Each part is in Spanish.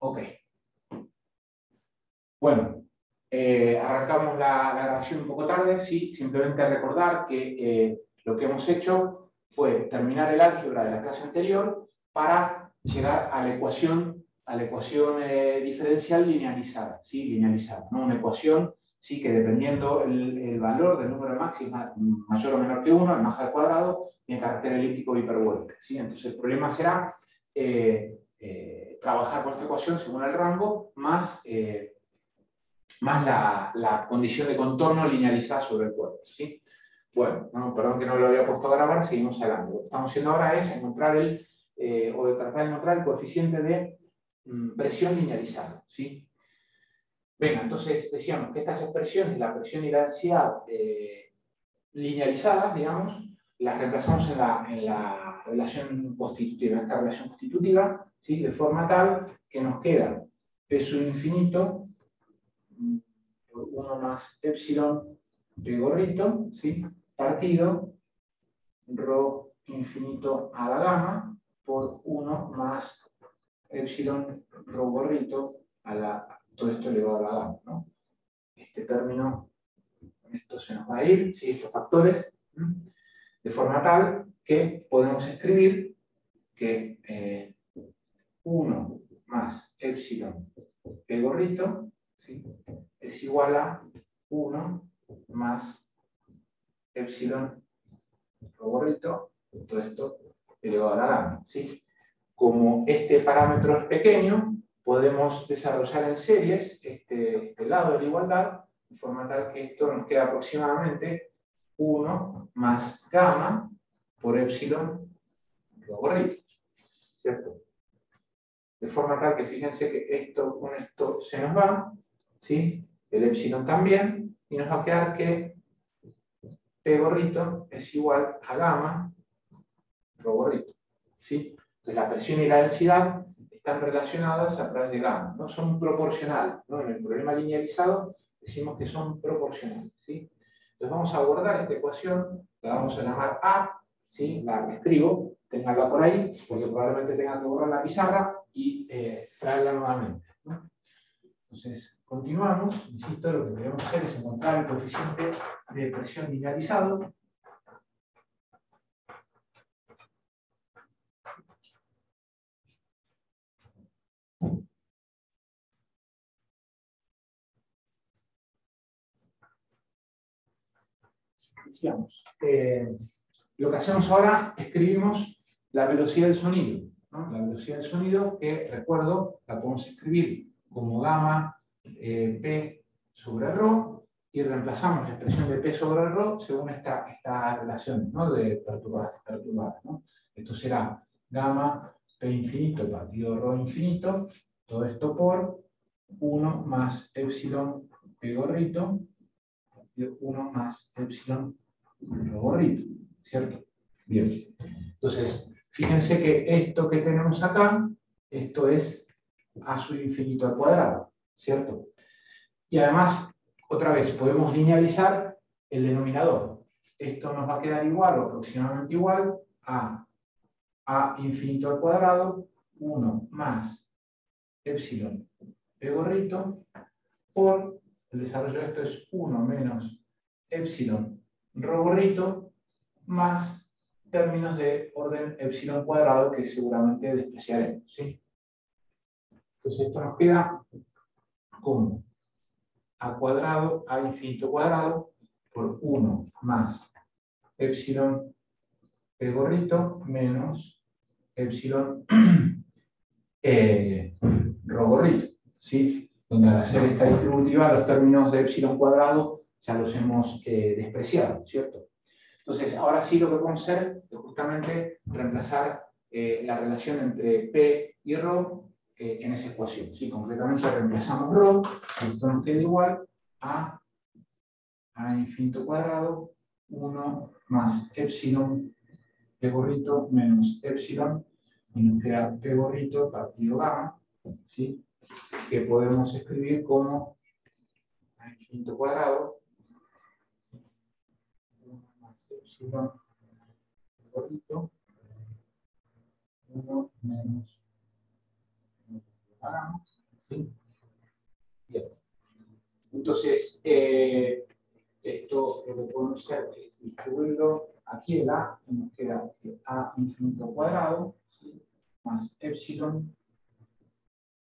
Ok. Bueno, arrancamos la grabación un poco tarde, sí, simplemente recordar que lo que hemos hecho fue terminar el álgebra de la clase anterior para llegar a la ecuación diferencial linealizada, ¿sí? Linealizada, ¿no? Una ecuación, sí, que dependiendo el valor del número de máxima mayor o menor que 1, el más al cuadrado, tiene carácter elíptico o hiperbólico, ¿sí? Entonces el problema será trabajar con esta ecuación según el rango, más la condición de contorno linealizada sobre el cuerpo, ¿sí? Bueno, no, perdón que no lo había puesto a grabar, seguimos adelante. Lo que estamos haciendo ahora es encontrar tratar de encontrar el coeficiente de presión linealizada, ¿sí? Venga, entonces decíamos que estas expresiones, la presión y la densidad linealizadas, digamos, las reemplazamos en la relación constitutiva, en esta relación constitutiva, ¿sí? De forma tal que nos queda P sub infinito por 1 más epsilon P gorrito, ¿sí? Partido rho infinito a la gamma por 1 más epsilon rho gorrito a todo esto elevado a la gamma, ¿no? Este término, con esto se nos va a ir, ¿sí? Estos factores, de forma tal que podemos escribir que 1 más epsilon P gorrito, ¿sí? Es igual a 1 más epsilon rho gorrito, todo esto elevado a la gamma, ¿sí? Como este parámetro es pequeño, podemos desarrollar en series este lado de la igualdad, de forma tal que esto nos queda aproximadamente 1 más gamma por epsilon rho gorrito, ¿cierto? De forma tal que fíjense que esto con esto se nos va, ¿sí? El epsilon también, y nos va a quedar que P gorrito es igual a gamma rho gorrito, ¿sí? Entonces la presión y la densidad están relacionadas a través de gamma, ¿no? Son proporcionales, ¿no? En el problema linealizado decimos que son proporcionales, ¿sí? Entonces vamos a abordar esta ecuación, la vamos a llamar A, ¿sí? La escribo, tenganla por ahí, porque probablemente tenga que borrar la pizarra y traerla nuevamente, ¿no? Entonces, continuamos. Insisto, lo que queremos hacer es encontrar el coeficiente de presión linealizado. Decíamos, lo que hacemos ahora, escribimos la velocidad del sonido, ¿no? La velocidad del sonido, que recuerdo, la podemos escribir como gamma P sobre ρ, y reemplazamos la expresión de P sobre ρ según esta relación, ¿no? De perturbada, ¿no? Esto será gamma P infinito partido ρ infinito, todo esto por 1 más epsilon P gorrito, 1 más epsilon rho gorrito, ¿cierto? Bien. Entonces, fíjense que esto que tenemos acá, esto es a sub infinito al cuadrado, ¿cierto? Y además, otra vez, podemos linealizar el denominador. Esto nos va a quedar igual o aproximadamente igual a infinito al cuadrado, 1 más epsilon P gorrito, por el desarrollo de esto es 1 menos epsilon rho gorrito más términos de orden epsilon cuadrado que seguramente despreciaremos, ¿sí? Entonces esto nos queda como a cuadrado, a infinito cuadrado, por 1 más epsilon P gorrito menos epsilon rho gorrito, ¿sí? Donde al hacer esta distributiva los términos de epsilon cuadrado ya los hemos despreciado, ¿cierto? Entonces, ahora sí lo que podemos hacer es justamente reemplazar la relación entre P y ρ en esa ecuación, ¿sí? Concretamente reemplazamos ρ, esto nos queda igual a infinito cuadrado, 1 más epsilon P gorrito menos epsilon, y nos queda P gorrito partido gamma, ¿sí? Que podemos escribir como a infinito cuadrado, 1 más epsilon P gorrito, 1 menos Hagamos, ¿sí? Bien. Entonces, esto lo que podemos hacer es distribuirlo aquí el A, y nos queda el A infinito cuadrado, ¿sí? Más epsilon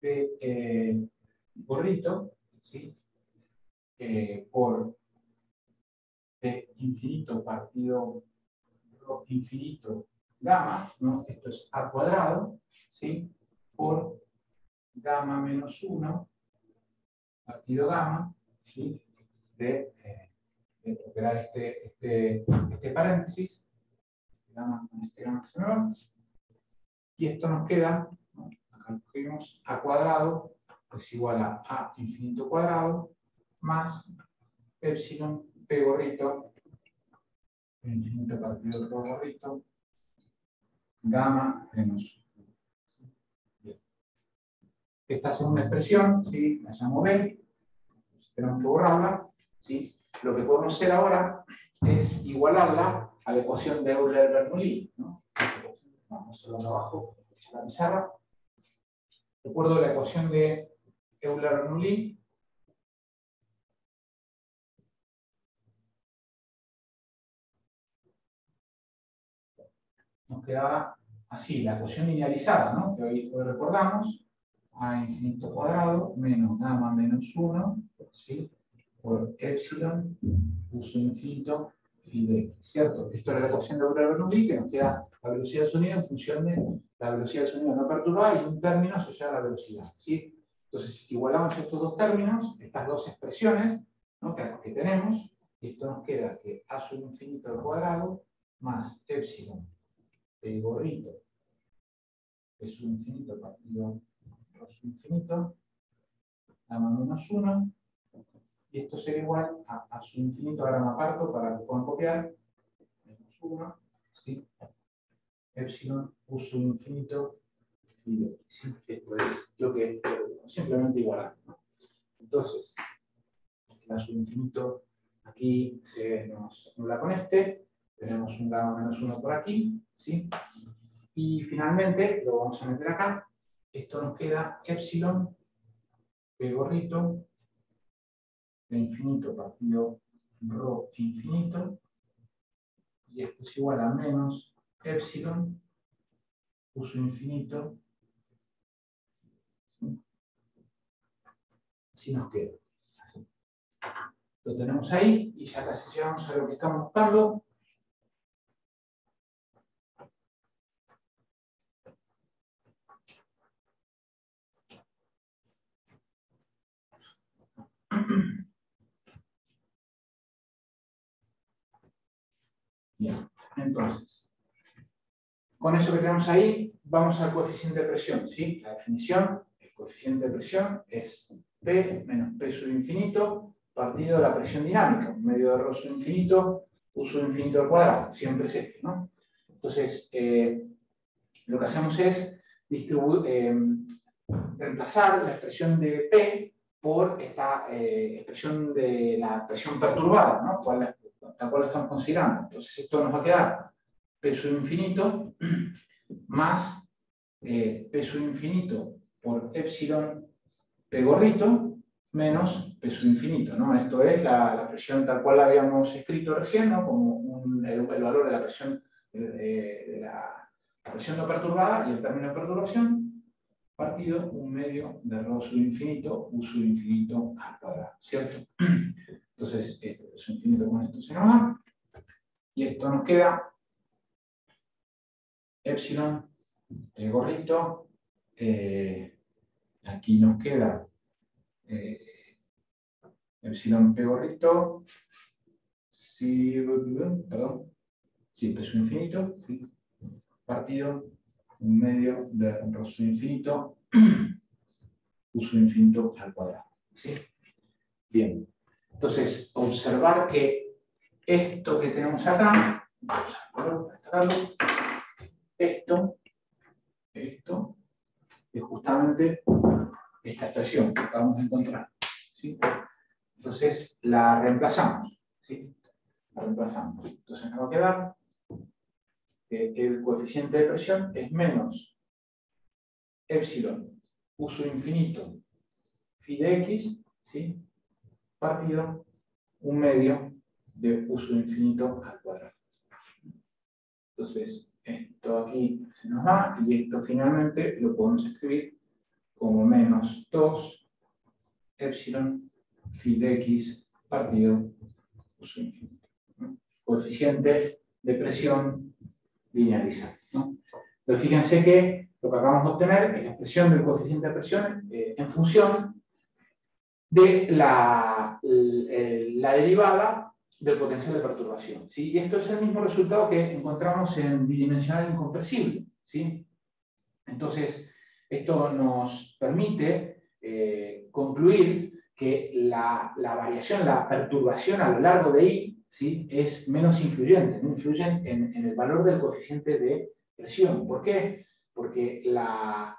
de gorrito, ¿sí? Por P infinito partido rho infinito gamma, ¿no? Esto es A cuadrado, ¿sí? Por gamma menos 1 partido gamma, ¿sí? De operar este paréntesis, gamma se me va, y esto nos queda, ¿no? Acá lo escribimos, A cuadrado es igual a A infinito cuadrado más epsilon P gorrito infinito partido rho gorrito gamma menos 1. Esta segunda expresión, ¿sí? La llamo B, tenemos que borrarla, ¿sí? Lo que podemos hacer ahora es igualarla a la ecuación de Euler-Bernoulli, ¿no? Vamos a verlo abajo, en la pizarra. Recuerdo la ecuación de Euler-Bernoulli. Nos quedaba así, la ecuación linealizada, ¿no? Que hoy recordamos, A infinito cuadrado menos gamma menos 1, ¿sí? Por epsilon uso infinito phi de x, ¿cierto? Esto es la ecuación de Euler-Bernoulli, que nos queda la velocidad del sonido en función de la velocidad del sonido no perturbada y un término asociado a la velocidad, ¿sí? Entonces, igualamos estos dos términos, estas dos expresiones, ¿no? que tenemos, y esto nos queda que A sub infinito al cuadrado más epsilon el gorrito es sub infinito partido rho sub infinito, gamma menos 1, y esto será igual a sub infinito, ahora me aparto para que puedan copiar, menos 1, ¿sí? Epsilon u sub infinito y de x, ¿sí? Esto es lo que simplemente igualar, ¿no? Entonces, la sub infinito aquí se nos anula con este, tenemos un gamma menos 1 por aquí, ¿sí? Y finalmente, lo vamos a meter acá, esto nos queda epsilon, P gorrito, de infinito partido rho infinito, y esto es igual a menos epsilon, uso infinito, así nos queda. Así. Lo tenemos ahí, y ya casi llegamos a lo que estamos buscando. Bien, entonces, con eso que tenemos ahí, vamos al coeficiente de presión, ¿sí? La definición, el coeficiente de presión es P menos P sub infinito partido de la presión dinámica, medio de rho sub infinito, U sub infinito al cuadrado, siempre es este, ¿no? Entonces, lo que hacemos es reemplazar la expresión de P por esta expresión de la presión perturbada, ¿no? La cual estamos considerando. Entonces, esto nos va a quedar P sub infinito más P sub infinito por epsilon P gorrito menos P sub infinito, ¿no? Esto es la presión tal cual la habíamos escrito recién, ¿no? Como el valor de la presión la presión no perturbada y el término de perturbación partido un medio de rho sub infinito u sub infinito al cuadrado, ¿cierto? Entonces, este sub infinito con esto se nos va, y esto nos queda epsilon de gorrito, aquí nos queda epsilon p gorrito, sí, perdón, sí, P sub infinito, ¿sí? Partido un medio de rho sub infinito u sub infinito al cuadrado, ¿sí? Bien, entonces observar que esto que tenemos acá, vamos a destacarlo, esto es justamente esta expresión que acabamos de encontrar, ¿sí? Entonces la reemplazamos, ¿sí? La reemplazamos. Entonces nos va a quedar que el coeficiente de presión es menos epsilon uso infinito phi de x, ¿sí? Partido 1/2 de uso infinito al cuadrado. Entonces, esto aquí se nos va, y esto finalmente lo podemos escribir como menos 2 epsilon phi de x partido uso infinito, ¿no? Coeficiente de presión linealizado, ¿no? Entonces, fíjense que lo que acabamos de obtener es la expresión del coeficiente de presión en función de la derivada del potencial de perturbación, ¿sí? Y esto es el mismo resultado que encontramos en bidimensional incompresible, ¿sí? Entonces, esto nos permite concluir que la variación, la perturbación a lo largo de I, ¿sí? Es menos influyente, no influye en el valor del coeficiente de presión. ¿Por qué? Porque la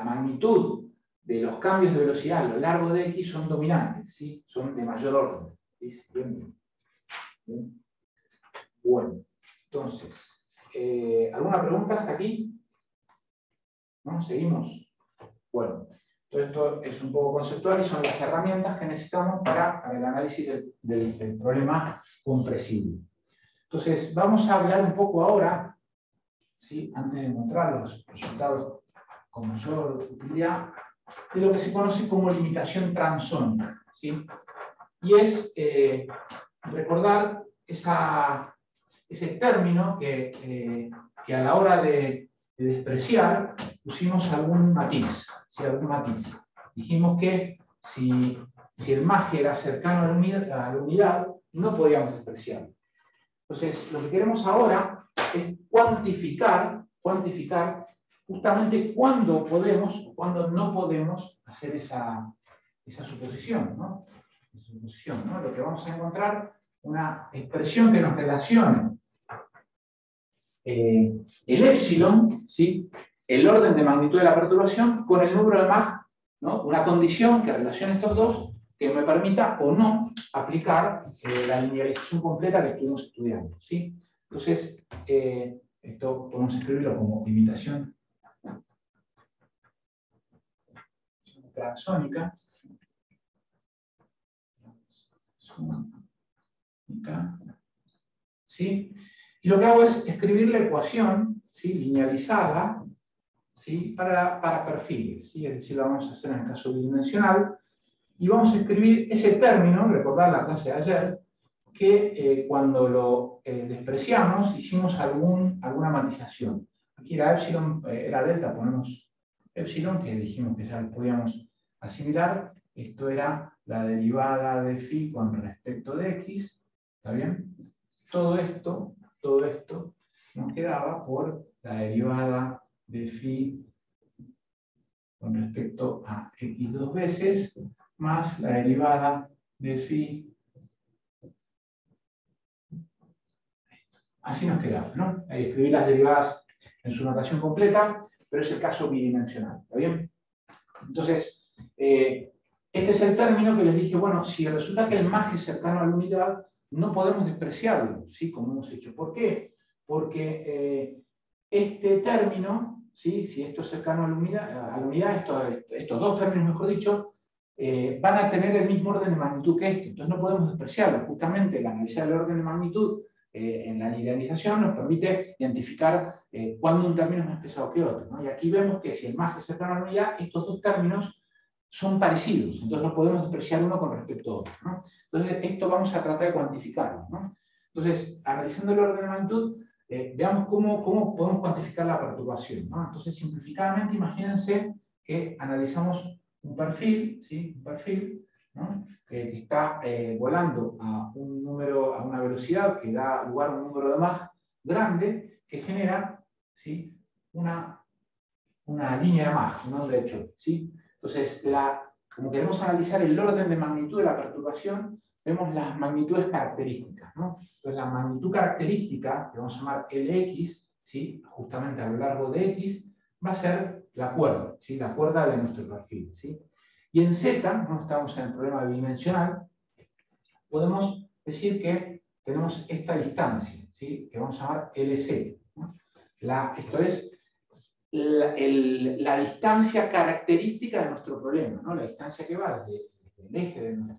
magnitud de los cambios de velocidad a lo largo de X son dominantes, ¿sí? Son de mayor orden, ¿sí? Bien. Bien. Bueno, entonces, ¿alguna pregunta hasta aquí? ¿No? ¿Seguimos? Bueno, todo esto es un poco conceptual y son las herramientas que necesitamos para el análisis del problema compresible. Entonces, vamos a hablar un poco ahora, ¿sí? Antes de mostrar los resultados con mayor utilidad, de lo que se conoce como limitación transónica, ¿sí? Y es recordar ese término que a la hora de despreciar pusimos algún matiz, ¿sí? Algún matiz. Dijimos que si el MAG era cercano a la unidad, no podíamos despreciarlo. Entonces, lo que queremos ahora es cuantificar justamente cuándo podemos o cuándo no podemos hacer esa suposición, ¿no? Lo que vamos a encontrar, una expresión que nos relacione el épsilon, ¿sí? El orden de magnitud de la perturbación, con el número de Mach, ¿no? Una condición que relacione estos dos, que me permita o no aplicar la linealización completa que estuvimos estudiando, ¿sí? Entonces, esto podemos escribirlo como limitación transónica. ¿Sí? Y lo que hago es escribir la ecuación, ¿sí? Linealizada, ¿sí? para perfiles, ¿sí? Es decir, lo vamos a hacer en el caso bidimensional, y vamos a escribir ese término, recordar la clase de ayer, que cuando lo despreciamos hicimos alguna matización. Aquí era epsilon, era delta, ponemos epsilon, que dijimos que ya lo podíamos asimilar. Esto era la derivada de phi con respecto de x, ¿está bien? Todo esto nos quedaba por la derivada de phi con respecto a x dos veces, más la derivada de phi. Así nos quedaba, ¿no? Ahí escribí las derivadas en su notación completa, pero es el caso bidimensional, ¿está bien? Entonces, este es el término que les dije, bueno, si resulta que el MAG es cercano a la unidad, no podemos despreciarlo, ¿sí? Como hemos hecho. ¿Por qué? Porque este término, ¿sí? Si esto es cercano a la unidad, estos dos términos, mejor dicho, van a tener el mismo orden de magnitud que este. Entonces no podemos despreciarlo. Justamente el analizar el orden de magnitud en la linealización nos permite identificar cuándo un término es más pesado que otro, ¿no? Y aquí vemos que si el MAG es cercano a la unidad, estos dos términos son parecidos, entonces no podemos despreciar uno con respecto a otro, ¿no? Entonces esto vamos a tratar de cuantificarlo, ¿no? Entonces, analizando el orden de magnitud, veamos cómo podemos cuantificar la perturbación, ¿no? Entonces, simplificadamente, imagínense que analizamos un perfil, ¿sí? Un perfil, ¿no? Que está volando a una velocidad que da lugar a un número de Mach grande, que genera, ¿sí? una línea de Mach, un nombre hecho, ¿sí? Entonces, como queremos analizar el orden de magnitud de la perturbación, vemos las magnitudes características, ¿no? Entonces, la magnitud característica, que vamos a llamar Lx, ¿sí? Justamente a lo largo de X, va a ser la cuerda, ¿sí? La cuerda de nuestro perfil, ¿sí? Y en Z, no estamos en el problema bidimensional, podemos decir que tenemos esta distancia, ¿sí? Que vamos a llamar Lz, ¿no? Esto es la distancia característica de nuestro problema, ¿no? La distancia que va desde el eje de la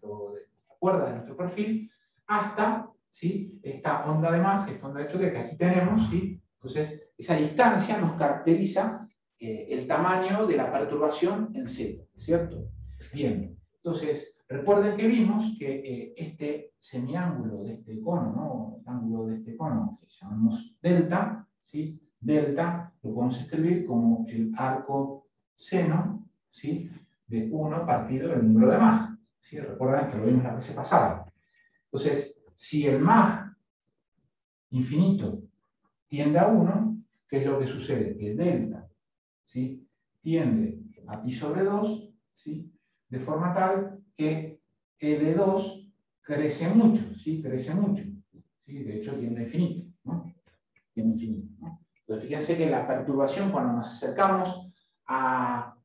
cuerda de nuestro perfil hasta, ¿sí?, esta onda de Mach, esta onda de choque que aquí tenemos, ¿sí? Entonces, esa distancia nos caracteriza el tamaño de la perturbación en Z, ¿cierto? Bien, entonces, recuerden que vimos que este semiángulo de este cono, ¿no? El ángulo de este cono que llamamos delta, ¿sí? Delta lo podemos escribir como el arco seno, ¿sí?, de 1 partido del número de Mach, ¿sí? Recuerden que lo vimos la clase pasada. Entonces, si el Mach infinito tiende a 1, ¿qué es lo que sucede? Que delta, ¿sí?, tiende a pi sobre 2, ¿sí?, de forma tal que L2 crece mucho, ¿sí? Crece mucho, ¿sí? De hecho tiende a infinito, ¿no? Tiende a infinito, ¿no? Entonces fíjense que la perturbación, cuando nos acercamos a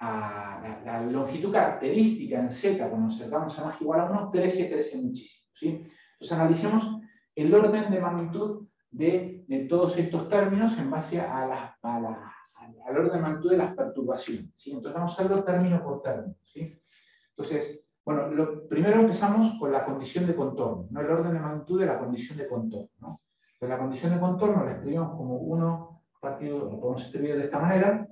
la longitud característica en Z, cuando nos acercamos a más igual a 1, crece muchísimo, ¿sí? Entonces analicemos el orden de magnitud de todos estos términos en base al orden de magnitud de las perturbaciones, ¿sí? Entonces vamos a hacerlo término por término, ¿sí? Entonces, bueno, primero empezamos con la condición de contorno, ¿no? El orden de magnitud de la condición de contorno, ¿no? Entonces, la condición de contorno la escribimos como 1 partido, lo podemos escribir de esta manera,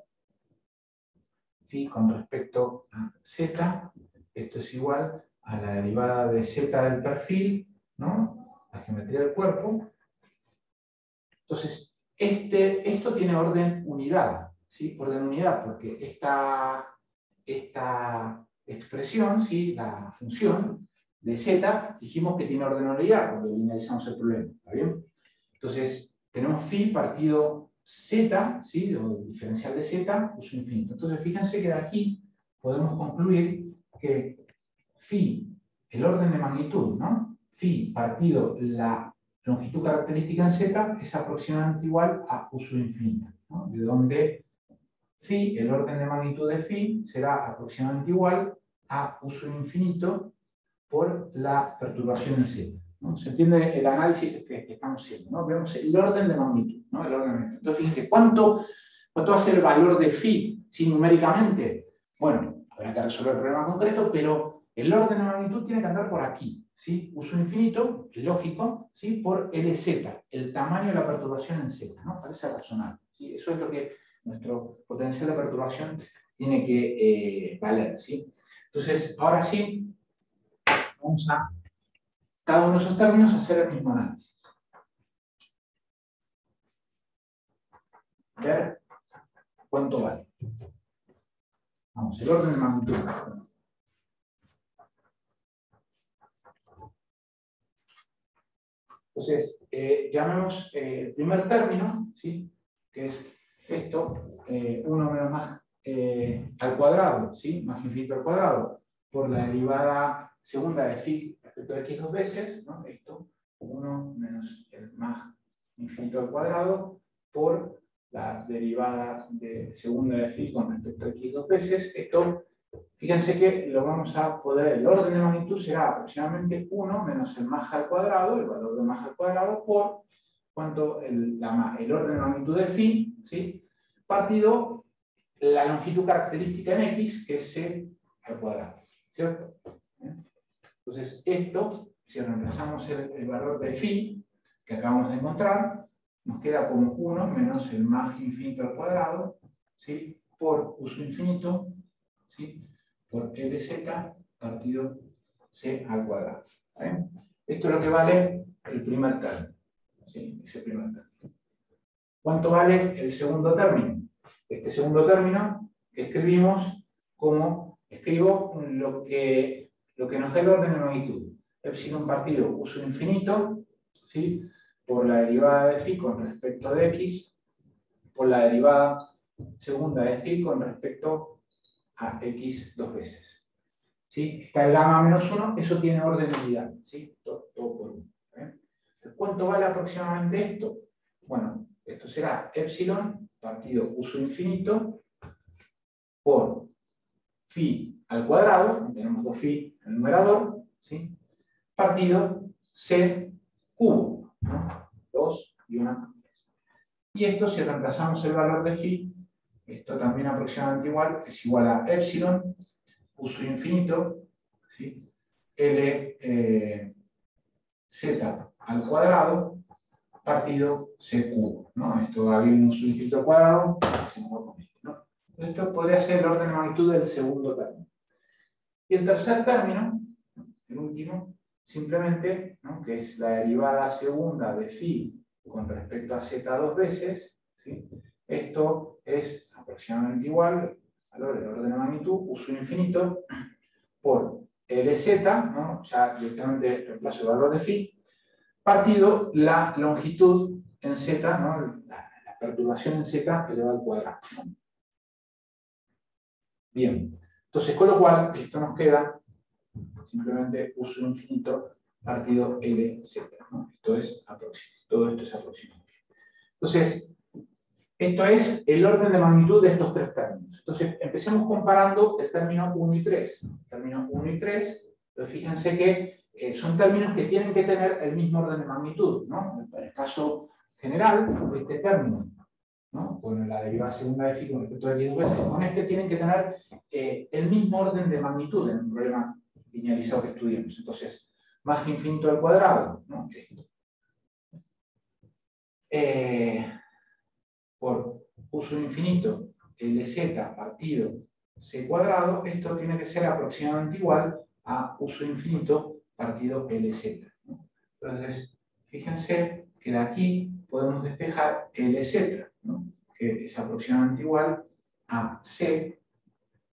¿sí?, con respecto a Z, esto es igual a la derivada de Z del perfil, ¿no?, la geometría del cuerpo. Entonces, esto tiene orden unidad, ¿sí? Orden unidad, porque esta expresión, ¿sí?, la función de Z, dijimos que tiene orden unidad cuando linealizamos el problema, ¿está bien? Entonces, tenemos phi partido Z, ¿sí?, o diferencial de Z, uso infinito. Entonces, fíjense que de aquí podemos concluir que phi, el orden de magnitud, ¿no?, phi partido la longitud característica en Z es aproximadamente igual a U sub infinita, ¿no? De donde phi, el orden de magnitud de phi, será aproximadamente igual a U sub infinito por la perturbación en Z, ¿no? ¿Se entiende el análisis que estamos haciendo, ¿no? Vemos el orden de magnitud, ¿no? El orden de magnitud. Entonces, fíjense, ¿cuánto va a ser el valor de phi, ¿sí?, numéricamente? Bueno, habrá que resolver el problema concreto, pero el orden de magnitud tiene que andar por aquí, ¿sí? Uso infinito, lógico, ¿sí?, por LZ, el tamaño de la perturbación en Z, ¿no? Parece razonable, ¿sí? Eso es lo que nuestro potencial de perturbación tiene que valer, ¿sí? Entonces, ahora sí, vamos a cada uno de esos términos hacer el mismo análisis. A ver cuánto vale. Vamos, el orden de magnitud. Entonces, llamemos el primer término, ¿sí?, que es esto, 1 menos más al cuadrado, ¿sí?, más infinito al cuadrado, por la derivada segunda de phi respecto de x 2 veces, ¿no? Esto, 1 menos el más infinito al cuadrado, por la derivada de segunda de phi con respecto a x 2 veces. Esto, fíjense que lo vamos a poder, el orden de magnitud será aproximadamente 1 menos el más al cuadrado, el valor de más al cuadrado, por cuánto el orden de magnitud de phi, ¿sí?, partido la longitud característica en x, que es c al cuadrado, ¿cierto? Entonces, esto, si reemplazamos el valor de phi que acabamos de encontrar, nos queda como 1 menos el más infinito al cuadrado, ¿sí?, por U sub infinito, ¿sí?, por LZ partido C al cuadrado. ¿Vale? Esto es lo que vale el primer término, ¿sí?, ese primer término. ¿Cuánto vale el segundo término? Este segundo término que escribimos como, escribo lo que nos da el orden de magnitud. Epsilon partido U sub infinito, ¿sí?, por la derivada de phi con respecto de x, por la derivada segunda de phi con respecto a x 2 veces. ¿Sí? Está el gamma menos 1, eso tiene orden de unidad, ¿sí?, todo por 1. ¿Cuánto vale aproximadamente esto? Bueno, esto será epsilon partido U sub infinito por phi al cuadrado, tenemos 2 phi en el numerador, ¿sí?, partido c cubo, ¿no? 2 y 1. Y esto, si reemplazamos el valor de phi, esto también aproximadamente igual, es igual a epsilon, uso infinito, ¿sí? L z al cuadrado partido c cubo, ¿no? Esto va bien un uso infinito al cuadrado, ¿no? Esto podría ser el orden de magnitud del segundo término. Y el tercer término, el último, simplemente, ¿no? Que es la derivada segunda de phi con respecto a z dos veces, ¿sí? Esto es aproximadamente igual al orden de magnitud, uso infinito, por Lz, ¿no? Ya directamente reemplazo el valor de phi, partido la longitud en z, ¿no? La perturbación en z elevado al cuadrado, ¿no? Bien, entonces con lo cual esto nos queda simplemente uso infinito partido Lz, ¿no? Todo esto es aproximado. Entonces, esto es el orden de magnitud de estos tres términos. Entonces, empecemos comparando el término 1 y 3. El término 1 y 3, pero fíjense que son términos que tienen que tener el mismo orden de magnitud, ¿no? En el caso general, este término, ¿no? Con la derivada segunda de phi con respecto a x dos veces, con este tienen que tener el mismo orden de magnitud en el problema linealizado que estudiamos. Entonces, más infinito al cuadrado, ¿no? Esto. Por uso infinito Lz partido c cuadrado, esto tiene que ser aproximadamente igual a uso infinito partido Lz, ¿no? Entonces, fíjense que de aquí podemos despejar Lz, ¿no? Que es aproximadamente igual a c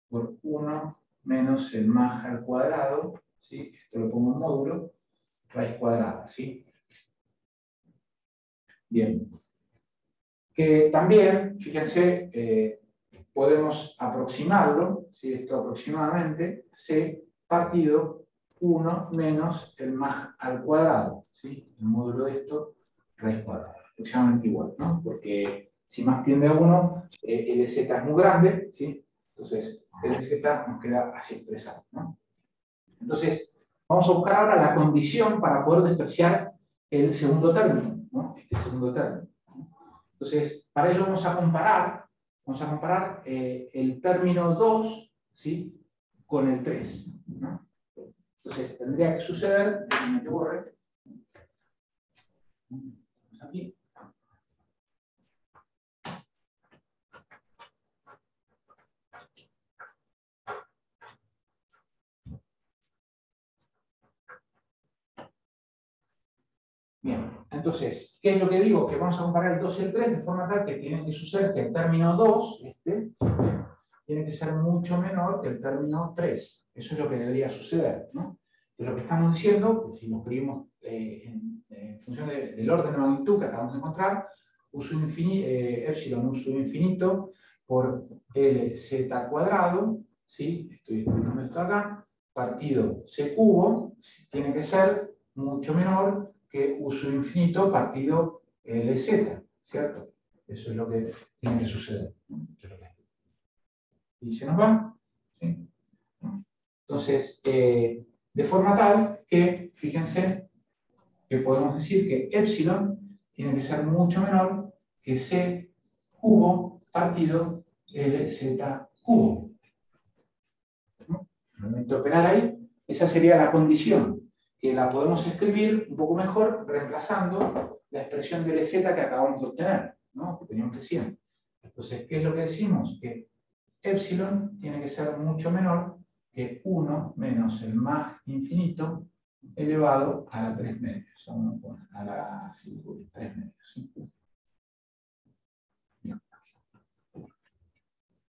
por 1 menos el más al cuadrado, ¿sí? Esto lo pongo en módulo, raíz cuadrada, ¿sí? Bien. Que también, fíjense, podemos aproximarlo, ¿sí? Esto aproximadamente, c partido 1 menos el más al cuadrado, ¿sí? El módulo de esto, raíz cuadrada, aproximadamente igual, ¿no? Porque si más tiende a 1, Lz es muy grande, ¿sí? Entonces, Lz nos queda así expresado, ¿no? Entonces, vamos a buscar ahora la condición para poder despreciar el segundo término, ¿no? Este segundo término. Entonces, para ello vamos a comparar el término 2, ¿sí? Con el 3, ¿no? Entonces, tendría que suceder, déjenme que borre, aquí. Bien, entonces, ¿qué es lo que digo? Que vamos a comparar el 2 y el 3 de forma tal que tiene que suceder que el término 2, tiene que ser mucho menor que el término 3. Eso es lo que debería suceder, ¿no? Que lo que estamos diciendo, pues, si lo escribimos en función del orden de magnitud que acabamos de encontrar, epsilon uso infinito por Lz cuadrado, ¿sí? Estoy escribiendo esto acá, partido c cubo, tiene que ser mucho menor que uso infinito partido Lz, ¿cierto? Eso es lo que tiene que suceder, ¿no? Y se nos va, ¿sí? Entonces, de forma tal que, fíjense, que podemos decir que epsilon tiene que ser mucho menor que c cubo partido Lz cubo, ¿no? Al momento de operar ahí, esa sería la condición, que la podemos escribir un poco mejor reemplazando la expresión de Lz que acabamos de obtener, ¿no? Que teníamos recién. Entonces, ¿qué es lo que decimos? Que epsilon tiene que ser mucho menor que 1 menos el más infinito elevado a la 3 medios, a la 3 medios. ¿Sí?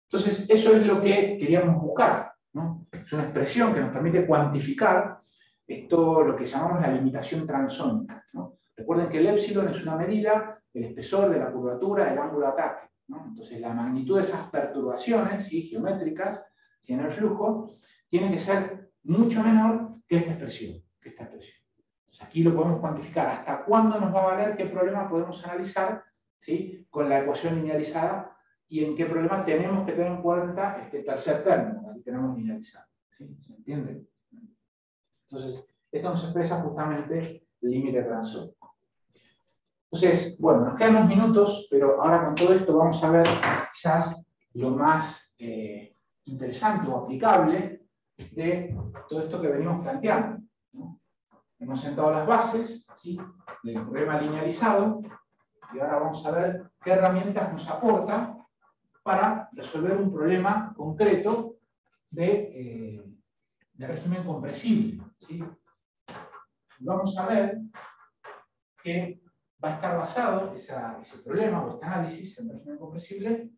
Entonces, eso es lo que queríamos buscar, ¿no? Es una expresión que nos permite cuantificar esto, lo que llamamos la limitación transónica, ¿no? Recuerden que el epsilon es una medida del espesor, de la curvatura, del ángulo de ataque, ¿no? Entonces, la magnitud de esas perturbaciones, ¿sí? Geométricas, ¿sí? En el flujo, tiene que ser mucho menor que esta expresión. Entonces, aquí lo podemos cuantificar. ¿Hasta cuándo nos va a valer? ¿Qué problema podemos analizar, ¿sí? Con la ecuación linealizada? ¿Y en qué problema tenemos que tener en cuenta este tercer término? Aquí tenemos linealizado. ¿Sí? ¿Se entiende? Entonces, esto nos expresa justamente el límite transónico. Entonces, bueno, nos quedan unos minutos, pero ahora con todo esto vamos a ver quizás lo más interesante o aplicable de todo esto que venimos planteando, ¿no? Hemos sentado las bases, ¿sí?, del problema linearizado, y ahora vamos a ver qué herramientas nos aporta para resolver un problema concreto de régimen compresible, ¿sí? Vamos a ver que va a estar basado ese problema o este análisis en régimen compresible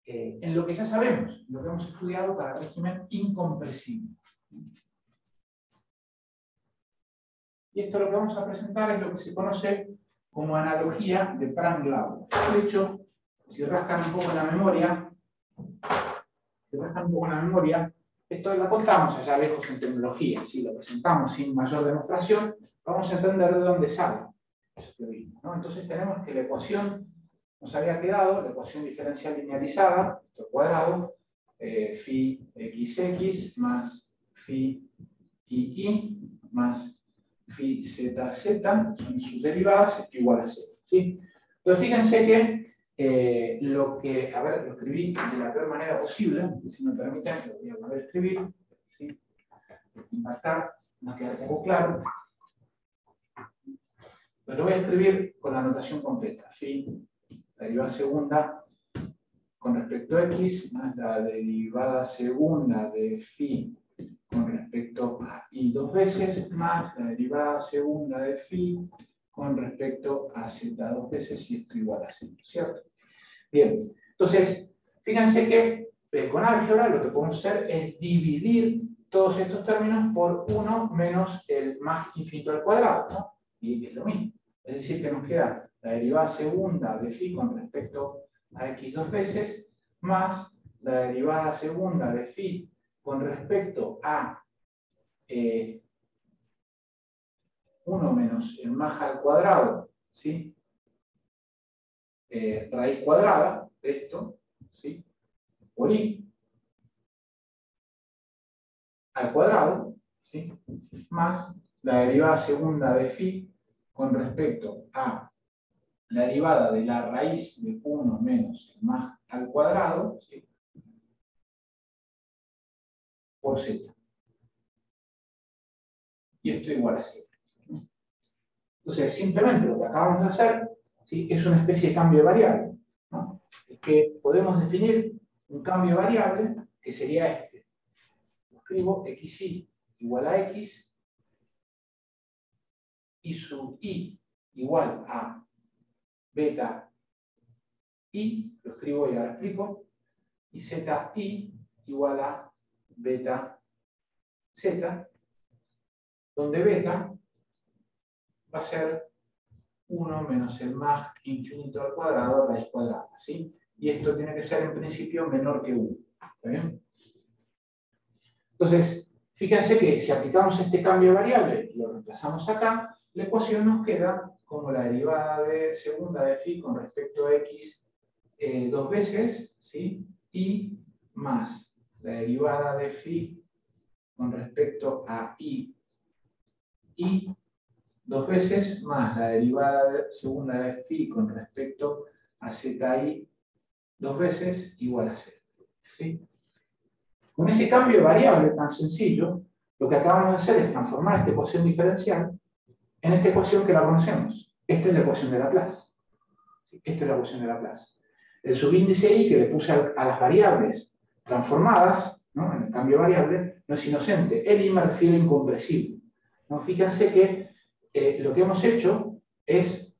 en lo que ya sabemos, lo que hemos estudiado para régimen incompresible. Y esto lo que vamos a presentar es lo que se conoce como analogía de Pram-Glauber. De hecho, si rascan un poco la memoria, esto la contamos allá lejos en tecnología, si lo presentamos sin mayor demostración, vamos a entender de dónde sale eso que vimos, ¿no? Entonces tenemos que la ecuación nos había quedado, la ecuación diferencial linearizada, esto al cuadrado, phi xx más phi i más phi zz, son sus derivadas, igual a 0, ¿sí? Entonces fíjense que lo escribí de la peor manera posible, si me permiten, lo voy a volver a escribir, ¿sí? Impactar, nos queda un poco claro. Pero lo voy a escribir con la notación completa, phi, la derivada segunda con respecto a x, más la derivada segunda de phi con respecto a i dos veces, más la derivada segunda de phi con respecto a z dos veces, y esto igual a 0, ¿cierto? Bien, entonces, fíjense que con álgebra lo que podemos hacer es dividir todos estos términos por 1 menos el más infinito al cuadrado, ¿no? Y es lo mismo. Es decir, que nos queda la derivada segunda de phi con respecto a x dos veces, más la derivada segunda de phi con respecto a 1 menos el más al cuadrado, ¿sí? Raíz cuadrada de esto, ¿sí?, por i al cuadrado, ¿sí?, más la derivada segunda de phi con respecto a la derivada de la raíz de 1 menos el más al cuadrado, ¿sí?, por z. Y esto igual a 0. Entonces, simplemente lo que acabamos de hacer, ¿sí?, es una especie de cambio de variable, ¿no? Es que podemos definir un cambio de variable que sería este. Lo escribo xi igual a x, y sub i igual a beta i, lo escribo y ahora explico, y z i igual a beta z, donde beta va a ser 1 menos el más infinito al cuadrado raíz cuadrada, ¿sí? Y esto tiene que ser en principio menor que 1. ¿Está bien? Entonces, fíjense que si aplicamos este cambio de variable y lo reemplazamos acá, la ecuación nos queda como la derivada de segunda de phi con respecto a x dos veces, ¿sí?, y más la derivada de phi con respecto a i dos veces, más la derivada de segunda de phi con respecto a zi dos veces, igual a 0. ¿Sí? Con ese cambio de variable tan sencillo, lo que acabamos de hacer es transformar esta ecuación diferencial en esta ecuación que la conocemos. Esta es la ecuación de Laplace. ¿Sí? Esta es la ecuación de Laplace. El subíndice i que le puse a las variables transformadas, ¿no?, en el cambio de variable, no es inocente. El i me refiero a incompresible, ¿no? Fíjense que lo que hemos hecho es,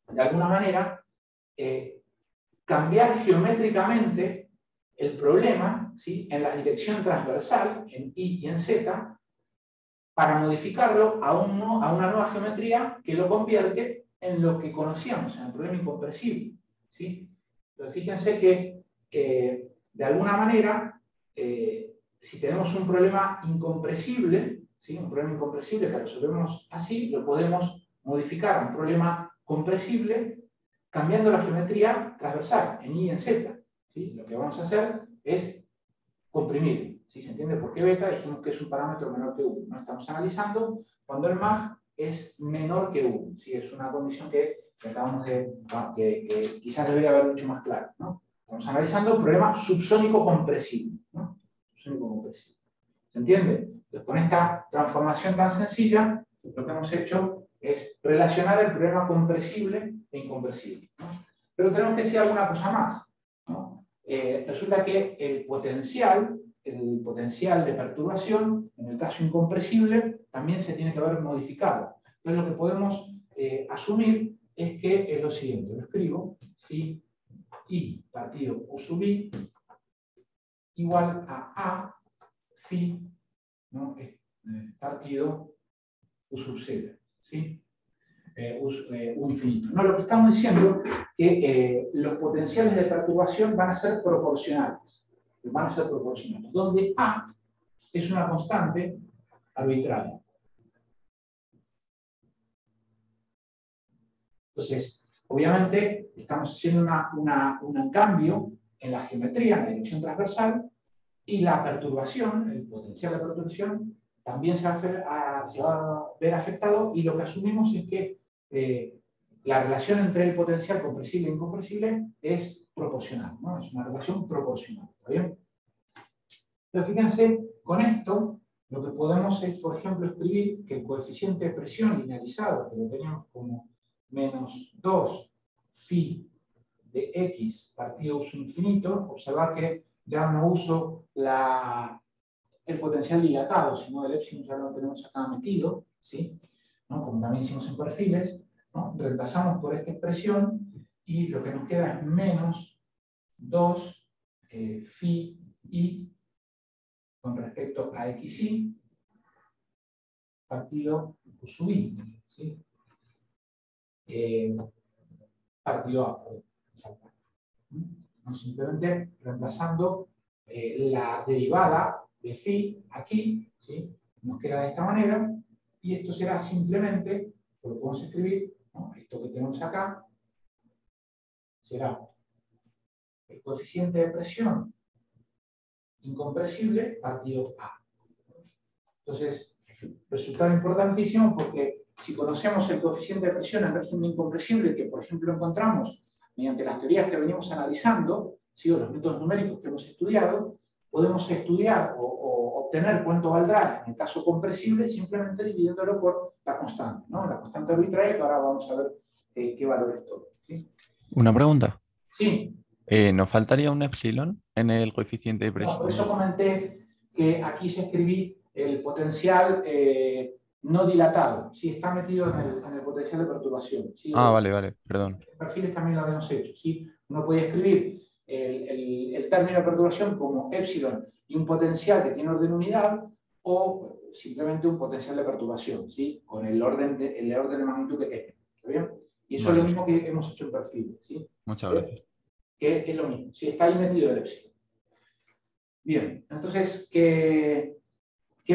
de alguna manera, cambiar geométricamente el problema, ¿sí?, en la dirección transversal, en i y en z, para modificarlo a una nueva geometría que lo convierte en lo que conocíamos, en el problema incompresible, ¿sí? Entonces, fíjense que de alguna manera, si tenemos un problema incompresible, ¿sí?, un problema incompresible que resolvemos así, lo podemos modificar a un problema compresible cambiando la geometría transversal en i y en z, ¿sí? Lo que vamos a hacer es comprimir. ¿Sí? ¿Se entiende por qué beta? Dijimos que es un parámetro menor que 1. ¿No? Estamos analizando cuando el mag es menor que 1. ¿Sí? Es una condición que acabamos de... que quizás debería haber dicho más claro, ¿no? Estamos analizando el problema subsónico compresible, ¿no? Subsónico compresible. ¿Se entiende? Entonces, con esta transformación tan sencilla, lo que hemos hecho es relacionar el problema compresible e incompresible, ¿no? Pero tenemos que decir alguna cosa más, ¿no? Resulta que el potencial de perturbación, en el caso incompresible, también se tiene que haber modificado. Entonces, lo que podemos asumir es que es lo siguiente. Lo escribo: phi I partido U sub I igual a phi, ¿no? Partido U sub Z, ¿sí? U infinito. No, lo que estamos diciendo es que los potenciales de perturbación van a ser proporcionales. Donde A es una constante arbitraria. Entonces, obviamente, estamos haciendo un cambio en la geometría, en la dirección transversal, y la perturbación, el potencial de perturbación, también se va a ver afectado, y lo que asumimos es que la relación entre el potencial compresible e incompresible es proporcional, ¿no? Es una relación proporcional, ¿está bien? Entonces, fíjense, con esto, lo que podemos es, por ejemplo, escribir que el coeficiente de presión linealizado, que lo teníamos como menos 2 phi de x partido U sub infinito, observar que ya no uso el potencial dilatado, sino el epsilon ya lo tenemos acá metido, ¿sí? ¿No? Como también hicimos en perfiles, ¿no? Reemplazamos por esta expresión y lo que nos queda es menos 2 phi i con respecto a xi partido U sub i, ¿sí? Partido A. Simplemente reemplazando la derivada de phi aquí, ¿sí? Nos queda de esta manera, y esto será simplemente, lo podemos escribir, ¿no? Esto que tenemos acá será el coeficiente de presión incompresible partido A. Entonces, resultado importantísimo porque si conocemos el coeficiente de presión en régimen incompresible, que por ejemplo encontramos mediante las teorías que venimos analizando, ¿sí? O los métodos numéricos que hemos estudiado, podemos estudiar o obtener cuánto valdrá en el caso compresible simplemente dividiéndolo por la constante, ¿no? La constante arbitraria, que ahora vamos a ver qué valor es todo, ¿sí? Una pregunta. Sí. ¿Nos faltaría un epsilon en el coeficiente de No, por presión? eso comenté que aquí se escribí el potencial no dilatado. Sí, está metido en el potencial de perturbación. ¿Sí? Ah, vale, vale, perdón. En perfiles también lo habíamos hecho. ¿Sí? Uno podía escribir el término de perturbación como epsilon y un potencial que tiene orden unidad, o simplemente un potencial de perturbación, ¿sí? Con el orden de magnitud que tiene. ¿Está bien? Y eso es lo Vale, mismo que hemos hecho en perfiles. ¿Sí? muchas gracias. Que es lo mismo. ¿Sí? Está ahí metido el epsilon. Bien, entonces, ¿qué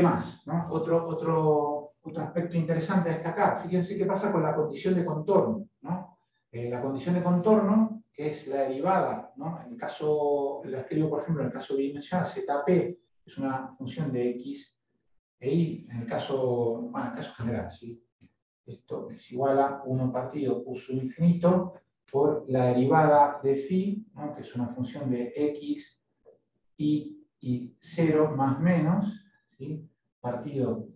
más? ¿No? Otro aspecto interesante a destacar. Fíjense qué pasa con la condición de contorno, ¿no? La condición de contorno, que es la derivada, ¿no? En el caso, lo escribo por ejemplo en el caso bidimensional, ZP es una función de x e y, en el caso general, ¿sí? Esto es igual a 1 partido U sub infinito por la derivada de phi, ¿no? Que es una función de x y 0 más menos, ¿sí? Partido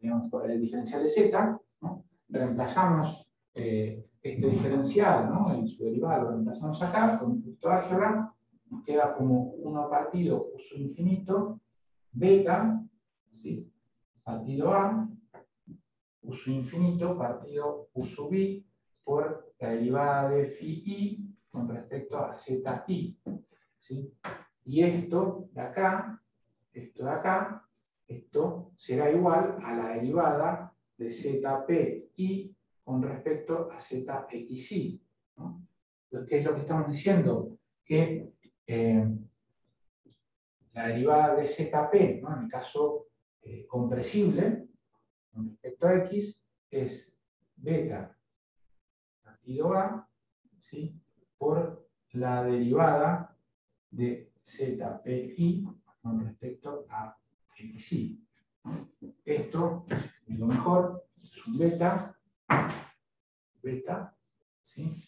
digamos, por el diferencial de z, ¿no? Reemplazamos este diferencial, ¿no? En su derivada lo reemplazamos acá con un punto de álgebra, nos queda como 1 partido U sub infinito beta, ¿sí? Partido A, U sub infinito partido U sub i por la derivada de phi i con respecto a zi, ¿sí? Y esto de acá, esto será igual a la derivada de zpi con respecto a zxi, ¿no? Entonces, ¿qué es lo que estamos diciendo? Que la derivada de zp, ¿no? En el caso compresible, con respecto a x, es beta partido a, ¿sí? Por la derivada de zpi con respecto a xi. Esto es lo mejor, es un beta, ¿sí?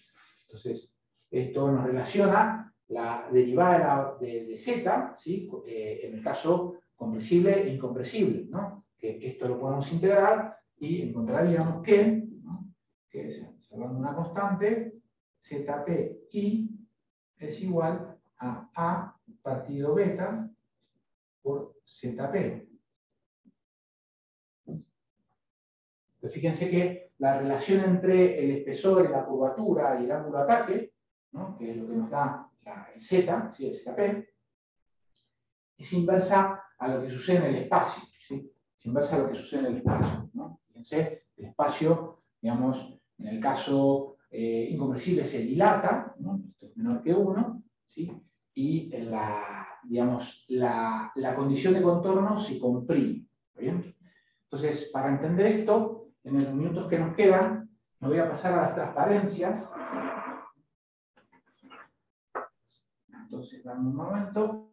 Entonces, Esto nos relaciona la derivada de z, ¿sí? En el caso compresible e incompresible, ¿no? Que esto lo podemos integrar y encontraríamos que, ¿no? Que salvando una constante, ZPI es igual a A partido beta por ZP. Entonces, fíjense que la relación entre el espesor, la curvatura y el ángulo de ataque, ¿no? Que es lo que nos da el Z, ¿sí? El ZP, es inversa a lo que sucede en el espacio, ¿sí? Es inversa a lo que sucede en el espacio, ¿no? Fíjense, el espacio, digamos, en el caso incompresible se dilata, ¿no? Esto es menor que 1, ¿sí? Y digamos, la condición de contorno se comprime, ¿bien? Entonces, para entender esto, en los minutos que nos quedan, me voy a pasar a las transparencias. Entonces, dame un momento.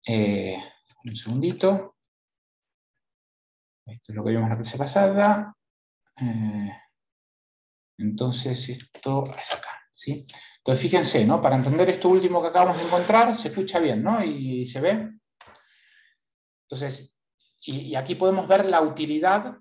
Un segundito. Esto es lo que vimos en la clase pasada. Entonces, esto es acá, ¿sí? Entonces, fíjense, ¿no? Para entender esto último que acabamos de encontrar, se escucha bien, ¿no? Y se ve. Entonces, y aquí podemos ver la utilidad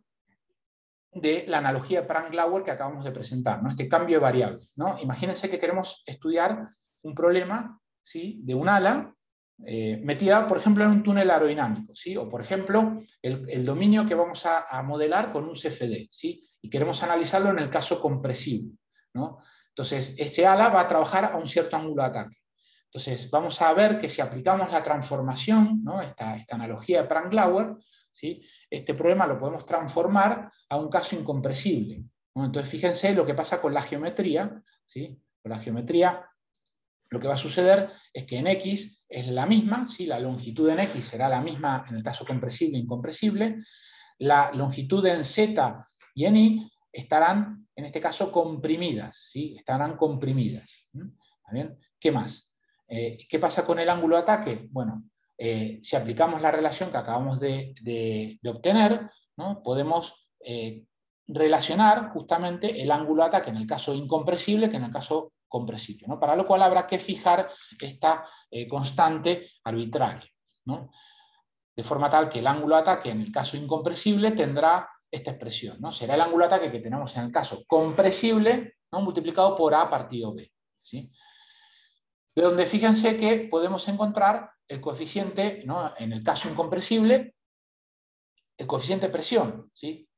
de la analogía de Prangt-Glauer que acabamos de presentar, ¿no? Este cambio de variables, ¿no? Imagínense que queremos estudiar un problema, ¿sí? De un ala metida, por ejemplo, en un túnel aerodinámico, ¿sí? O, por ejemplo, el dominio que vamos a modelar con un CFD, ¿sí? Y queremos analizarlo en el caso compresivo, ¿no? Entonces, este ala va a trabajar a un cierto ángulo de ataque. Entonces, vamos a ver que si aplicamos la transformación, ¿no? esta analogía de Prangt-Glauer, ¿sí? Este problema lo podemos transformar a un caso incompresible, ¿no? Entonces, fíjense lo que pasa con la geometría, ¿sí? Con la geometría, lo que va a suceder es que en X es la misma, ¿sí? La longitud en X será la misma en el caso compresible e incompresible, la longitud en Z y en Y estarán, en este caso, comprimidas, ¿sí? Estarán comprimidas. ¿Está bien? ¿Qué más? ¿Qué pasa con el ángulo de ataque? Bueno, si aplicamos la relación que acabamos de obtener, ¿no? Podemos relacionar justamente el ángulo de ataque en el caso incompresible que en el caso compresible, ¿no? Para lo cual habrá que fijar esta constante arbitraria, ¿no? De forma tal que el ángulo de ataque en el caso incompresible tendrá esta expresión, ¿no? Será el ángulo de ataque que tenemos en el caso compresible, ¿no? Multiplicado por A partido B, ¿sí? De donde fíjense que podemos encontrar el coeficiente, ¿no? En el caso incompresible, el coeficiente de presión, ¿sí?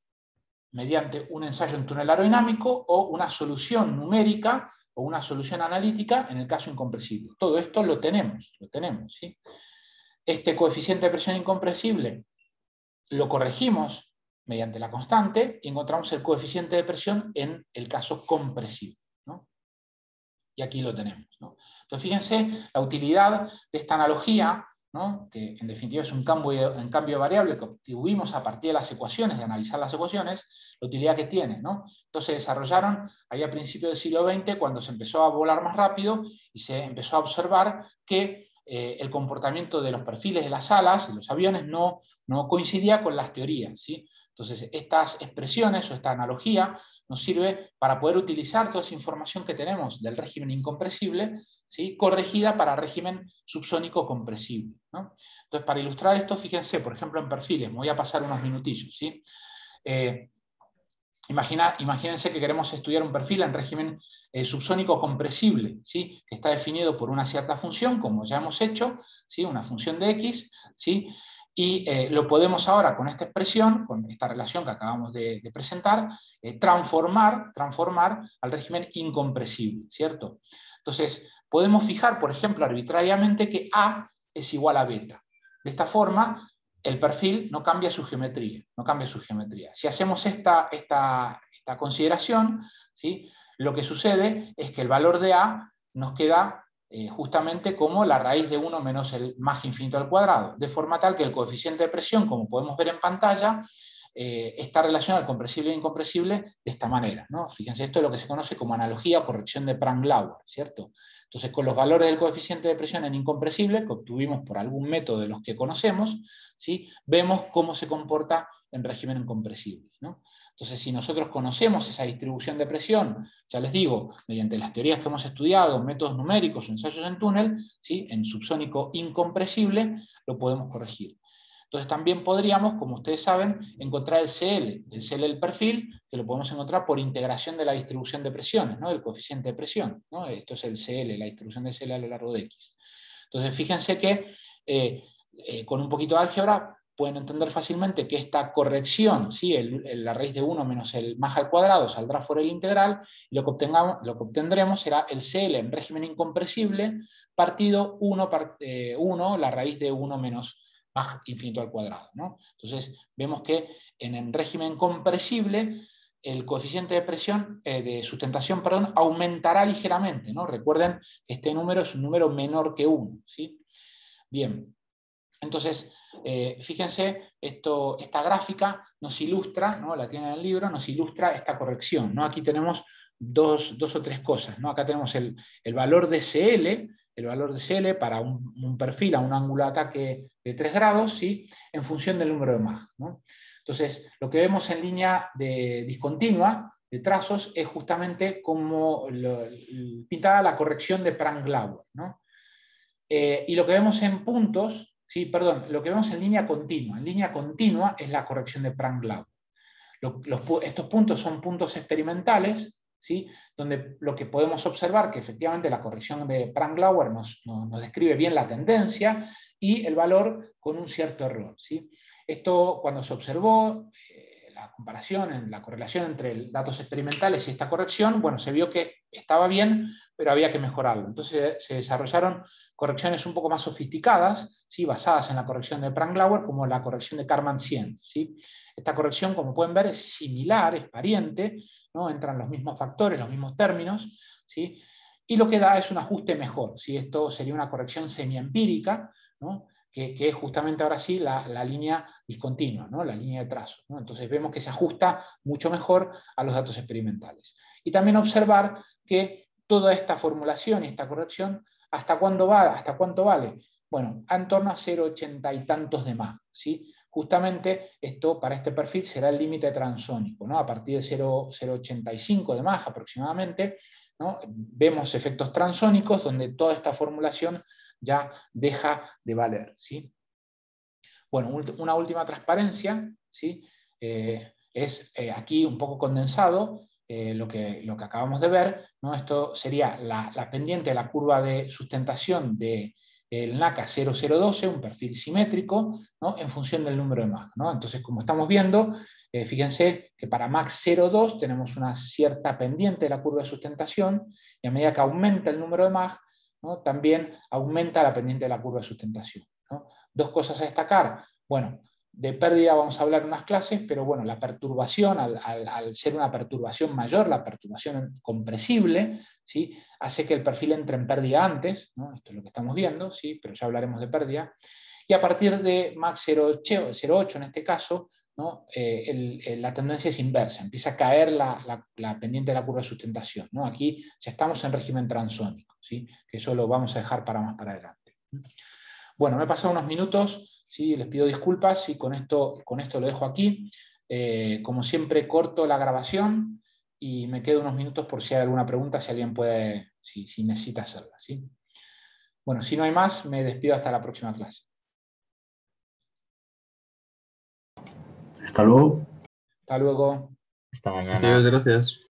Mediante un ensayo en túnel aerodinámico o una solución numérica o una solución analítica en el caso incompresible. Todo esto lo tenemos, ¿sí? Este coeficiente de presión incompresible lo corregimos mediante la constante y encontramos el coeficiente de presión en el caso compresible, ¿no? Y aquí lo tenemos, ¿no? Entonces, fíjense la utilidad de esta analogía, ¿no? Que en definitiva es un cambio de variable que obtuvimos a partir de las ecuaciones, de analizar las ecuaciones, la utilidad que tiene, ¿no? Entonces se desarrollaron ahí a principios del siglo XX, cuando se empezó a volar más rápido y se empezó a observar que el comportamiento de los perfiles de las alas, de los aviones, no coincidía con las teorías, ¿sí? Entonces, estas expresiones o esta analogía nos sirve para poder utilizar toda esa información que tenemos del régimen incompresible, ¿sí? Corregida para régimen subsónico compresible, ¿no? Entonces, para ilustrar esto, fíjense, por ejemplo, en perfiles, me voy a pasar unos minutillos, ¿sí? Imagínense que queremos estudiar un perfil en régimen subsónico compresible, ¿sí? Que está definido por una cierta función, como ya hemos hecho, ¿sí? Una función de x, ¿sí? Y lo podemos ahora con esta expresión, con esta relación que acabamos de presentar, transformar al régimen incompresible, ¿cierto? Entonces, podemos fijar, por ejemplo, arbitrariamente que A es igual a beta. De esta forma, el perfil no cambia su geometría, Si hacemos esta consideración, ¿sí? Lo que sucede es que el valor de A nos queda justamente como la raíz de 1 menos el más infinito al cuadrado, de forma tal que el coeficiente de presión, como podemos ver en pantalla, está relacionado al compresible e incompresible de esta manera, ¿no? Fíjense, esto es lo que se conoce como analogía o corrección de Prangt-Glauer, ¿cierto? Entonces, con los valores del coeficiente de presión en incompresible, que obtuvimos por algún método de los que conocemos, ¿sí? Vemos cómo se comporta en régimen incompresible, ¿no? Entonces, si nosotros conocemos esa distribución de presión, ya les digo, mediante las teorías que hemos estudiado, métodos numéricos o ensayos en túnel, ¿sí?, en subsónico incompresible, lo podemos corregir. Entonces también podríamos, como ustedes saben, encontrar el CL del perfil, que lo podemos encontrar por integración de la distribución de presiones, ¿no?, del coeficiente de presión, ¿no? Esto es el CL, la distribución de CL a lo largo de X. Entonces fíjense que con un poquito de álgebra pueden entender fácilmente que esta corrección, ¿sí?, la raíz de 1 menos el más al cuadrado saldrá fuera del integral, y lo que obtendremos será el CL en régimen incompresible partido 1, la raíz de 1 menos más infinito al cuadrado, ¿no? Entonces vemos que en régimen compresible el coeficiente de presión, de sustentación, perdón, aumentará ligeramente, ¿no? Recuerden que este número es un número menor que 1, ¿sí? Bien, entonces, fíjense, esta gráfica nos ilustra, ¿no?, la tienen en el libro, nos ilustra esta corrección, ¿no? Aquí tenemos dos o tres cosas, ¿no? Acá tenemos el valor de CL, para un perfil a un ángulo de ataque de 3 grados, ¿sí?, en función del número de Mach, ¿no? Entonces, lo que vemos en línea discontinua de trazos es justamente como pintada la corrección de Prangt-Glauer, ¿no? Y lo que vemos en puntos, sí, perdón, lo que vemos en línea continua es la corrección de Prangt-Glauer. Estos puntos son puntos experimentales, ¿sí?, donde lo que podemos observar que efectivamente la corrección de Prangt-Glauer nos describe bien la tendencia y el valor con un cierto error, ¿sí? Esto, cuando se observó la comparación, la correlación entre datos experimentales y esta corrección, bueno, se vio que estaba bien, pero había que mejorarlo. Entonces se desarrollaron correcciones un poco más sofisticadas, ¿sí?, basadas en la corrección de Prangt-Glauer, como la corrección de Karman-Sien, ¿sí? Esta corrección, como pueden ver, es similar, es pariente, ¿no? Entran los mismos factores, los mismos términos, ¿sí? Y lo que da es un ajuste mejor, ¿sí? Esto sería una corrección semiempírica, ¿no?, que es justamente ahora sí la línea discontinua, ¿no?, la línea de trazo, ¿no? Entonces vemos que se ajusta mucho mejor a los datos experimentales. Y también observar que toda esta formulación y esta corrección, ¿hasta cuánto vale? Bueno, en torno a 0,80 y tantos de Mach, ¿sí? Justamente esto para este perfil será el límite transónico, ¿no? A partir de 0,85 de Mach aproximadamente, ¿no?, vemos efectos transónicos donde toda esta formulación ya deja de valer, ¿sí? Bueno, una última transparencia, ¿sí? Es aquí un poco condensado lo que acabamos de ver, ¿no? Esto sería la pendiente de la curva de sustentación del NACA 0012, un perfil simétrico, ¿no?, en función del número de Mach, ¿no? Entonces, como estamos viendo, fíjense que para Mach 0,2 tenemos una cierta pendiente de la curva de sustentación, y a medida que aumenta el número de Mach, ¿no?, también aumenta la pendiente de la curva de sustentación, ¿no? Dos cosas a destacar. Bueno, de pérdida vamos a hablar en unas clases, pero bueno, la perturbación, al ser una perturbación mayor, la perturbación compresible, ¿sí?, hace que el perfil entre en pérdida antes, ¿no? Esto es lo que estamos viendo, ¿sí?, pero ya hablaremos de pérdida. Y a partir de Mach 0,8 en este caso, ¿no?, la tendencia es inversa, empieza a caer la pendiente de la curva de sustentación, ¿no? Aquí ya estamos en régimen transónico, ¿sí?, que eso lo vamos a dejar para más para adelante. Bueno, me he pasado unos minutos, ¿sí?, les pido disculpas, y con esto lo dejo aquí. Como siempre, corto la grabación y me quedo unos minutos por si hay alguna pregunta, si alguien puede, si necesita hacerla, ¿sí? Bueno, si no hay más, me despido hasta la próxima clase. Hasta luego. Hasta luego. Hasta mañana. Adiós, gracias.